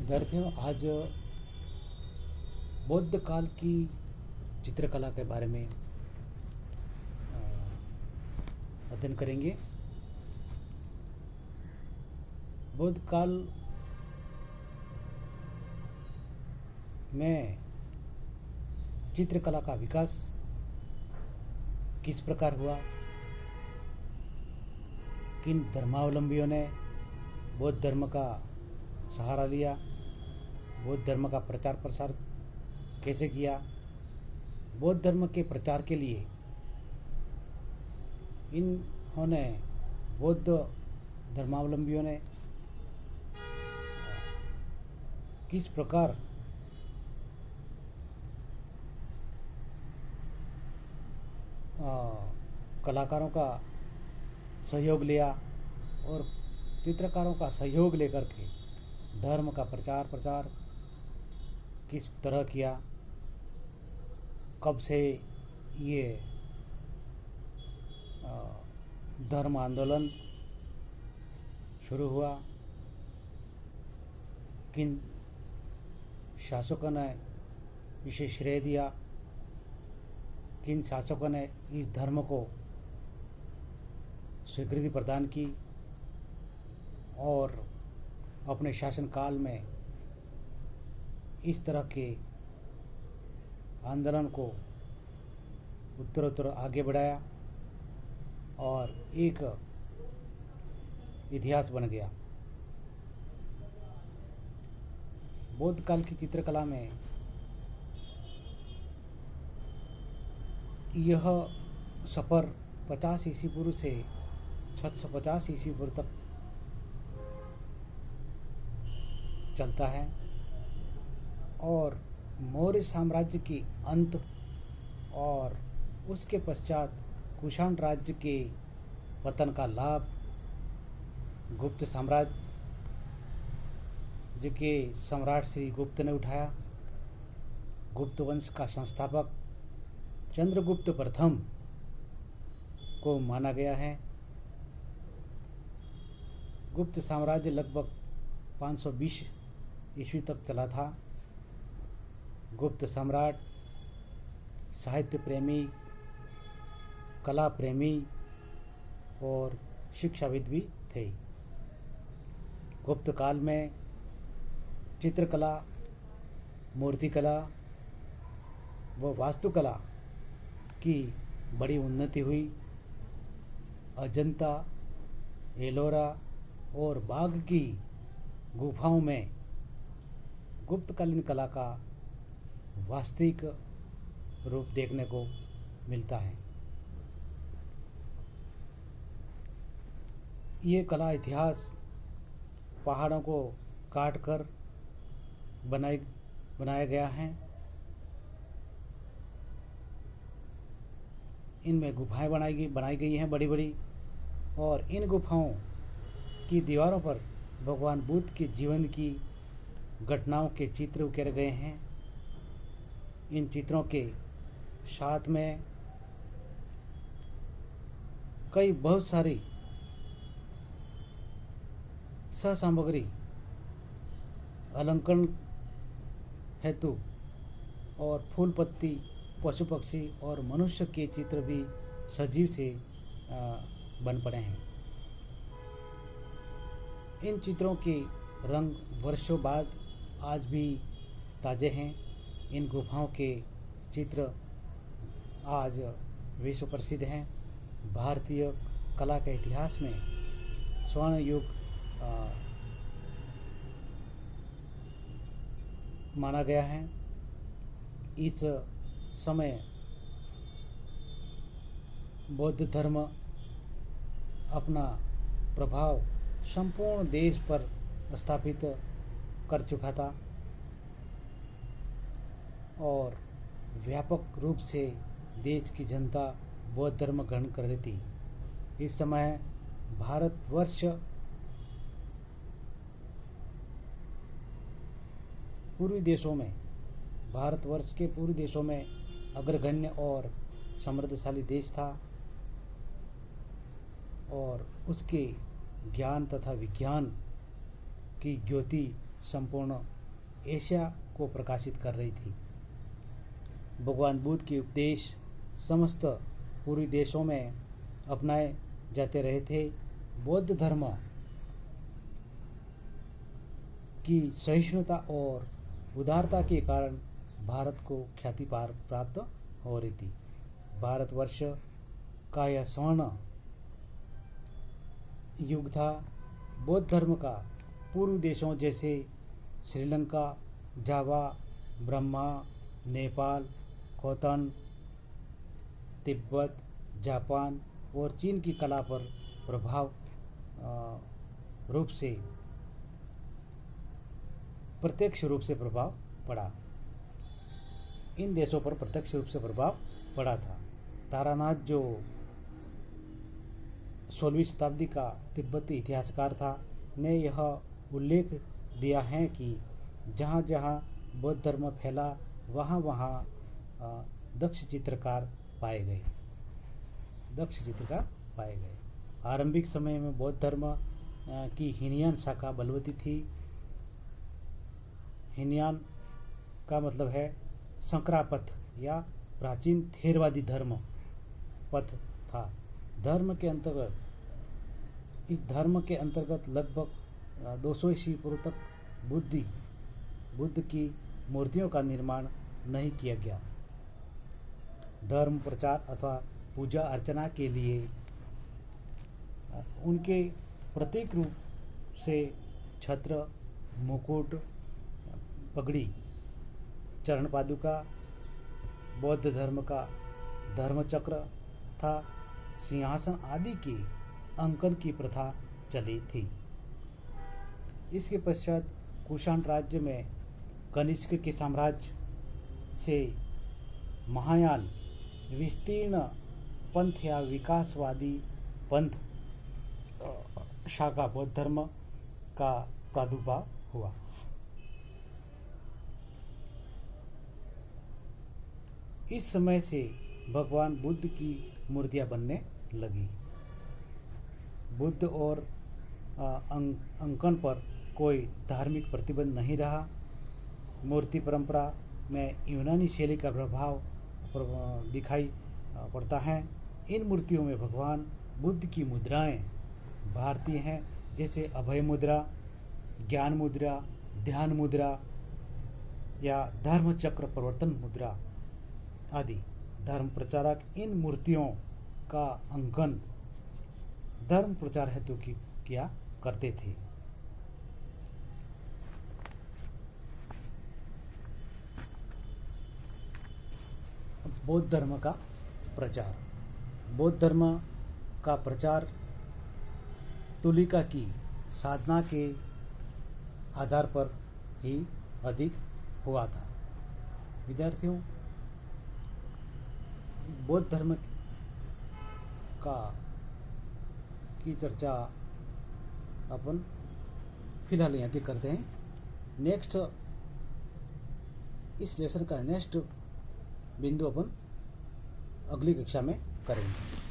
विद्यार्थियों, आज बौद्ध काल की चित्रकला के बारे में अध्ययन करेंगे। बौद्ध काल में चित्रकला का विकास किस प्रकार हुआ, किन धर्मावलंबियों ने बौद्ध धर्म का सहारा लिया, बौद्ध धर्म का प्रचार प्रसार कैसे किया, बौद्ध धर्म के प्रचार के लिए इन्होंने बौद्ध धर्मावलंबियों ने किस प्रकार कलाकारों का सहयोग लिया और चित्रकारों का सहयोग लेकर के धर्म का प्रचार प्रसार किस तरह किया, कब से ये धर्म आंदोलन शुरू हुआ, किन शासकों ने इसे श्रेय दिया, किन शासकों ने इस धर्म को स्वीकृति प्रदान की और अपने शासनकाल में इस तरह के आंदोलन को उत्तरोत्तर आगे बढ़ाया और एक इतिहास बन गया। बौद्ध काल की चित्रकला में यह सफ़र 50 ईस्वी पूर्व से 650 ईस्वी पूर्व तक चलता है और मौर्य साम्राज्य के अंत और उसके पश्चात कुषाण राज्य के पतन का लाभ गुप्त साम्राज्य के सम्राट श्री गुप्त ने उठाया। गुप्त वंश का संस्थापक चंद्रगुप्त प्रथम को माना गया है। गुप्त साम्राज्य लगभग 520 ईस्वी तक चला था। गुप्त सम्राट साहित्य प्रेमी, कला प्रेमी और शिक्षाविद भी थे। गुप्त काल में चित्रकला, मूर्तिकला व वास्तुकला की बड़ी उन्नति हुई। अजंता, एलोरा और बाघ की गुफाओं में गुप्तकालीन कला का वास्तविक रूप देखने को मिलता है। ये कला इतिहास पहाड़ों को काटकर बनाया गया है। इनमें गुफाएं बनाई गई हैं बड़ी बड़ी, और इन गुफाओं की दीवारों पर भगवान बुद्ध के जीवन की घटनाओं के चित्र उकेरे गए हैं। इन चित्रों के साथ में बहुत सारी सामग्री अलंकरण हेतु और फूल पत्ती, पशु पक्षी और मनुष्य के चित्र भी सजीव से बन पड़े हैं। इन चित्रों के रंग वर्षों बाद आज भी ताज़े हैं। इन गुफाओं के चित्र आज विश्व प्रसिद्ध हैं। भारतीय कला के इतिहास में स्वर्ण युग माना गया है। इस समय बौद्ध धर्म अपना प्रभाव संपूर्ण देश पर स्थापित कर चुका था और व्यापक रूप से देश की जनता बौद्ध धर्म ग्रहण कर रही थी। इस समय भारतवर्ष भारतवर्ष के पूर्वी देशों में अग्रगण्य और समृद्धशाली देश था और उसके ज्ञान तथा विज्ञान की ज्योति संपूर्ण एशिया को प्रकाशित कर रही थी। भगवान बुद्ध के उपदेश समस्त पूर्वी देशों में अपनाए जाते रहे थे। बौद्ध धर्म की सहिष्णुता और उदारता के कारण भारत को ख्याति प्राप्त हो रही थी। भारतवर्ष का यह स्वर्ण युग था। बौद्ध धर्म का पूर्व देशों जैसे श्रीलंका, जावा, ब्रह्मा, नेपाल, खोतन, तिब्बत, जापान और चीन की कला पर प्रत्यक्ष रूप से प्रभाव पड़ा। इन देशों पर प्रत्यक्ष रूप से प्रभाव पड़ा था। तारानाथ, जो 16वीं शताब्दी का तिब्बती इतिहासकार था, ने यह उल्लेख दिया है कि जहाँ जहाँ बौद्ध धर्म फैला वहाँ वहाँ दक्ष चित्रकार पाए गए। आरंभिक समय में बौद्ध धर्म की हीनयान शाखा बलवती थी। हीनयान का मतलब है संकरापथ या प्राचीन थेरवादी धर्म पथ था। इस धर्म के अंतर्गत लगभग 200 ईस्वी पूर्व तक बुद्ध की मूर्तियों का निर्माण नहीं किया गया। धर्म प्रचार अथवा पूजा अर्चना के लिए उनके प्रतीक रूप से छत्र, मुकुट, पगड़ी, चरण पादुका, बौद्ध धर्म का धर्मचक्र था, सिंहासन आदि के अंकन की प्रथा चली थी। इसके पश्चात कुषाण राज्य में कनिष्क के साम्राज्य से महायान विस्तीर्ण पंथ या विकासवादी पंथ शाखा बौद्ध धर्म का प्रादुर्भाव हुआ। इस समय से भगवान बुद्ध की मूर्तियां बनने लगी। बुद्ध और अंकन पर कोई धार्मिक प्रतिबंध नहीं रहा। मूर्ति परंपरा में यूनानी शैली का प्रभाव दिखाई पड़ता है। इन मूर्तियों में भगवान बुद्ध की मुद्राएं भारतीय हैं, जैसे अभय मुद्रा, ज्ञान मुद्रा, ध्यान मुद्रा या धर्म चक्र प्रवर्तन मुद्रा आदि। धर्म प्रचारक इन मूर्तियों का अंकन धर्म प्रचार हेतु किया करते थे। बौद्ध धर्म का प्रचार। बौद्ध धर्म का प्रचार तुलिका की साधना के आधार पर ही अधिक हुआ था। विद्यार्थियों, बौद्ध धर्म की चर्चा अपन फिलहाल यहाँ तक करते हैं। इस लेसन का नेक्स्ट बिंदु अपन अगली कक्षा में करेंगे।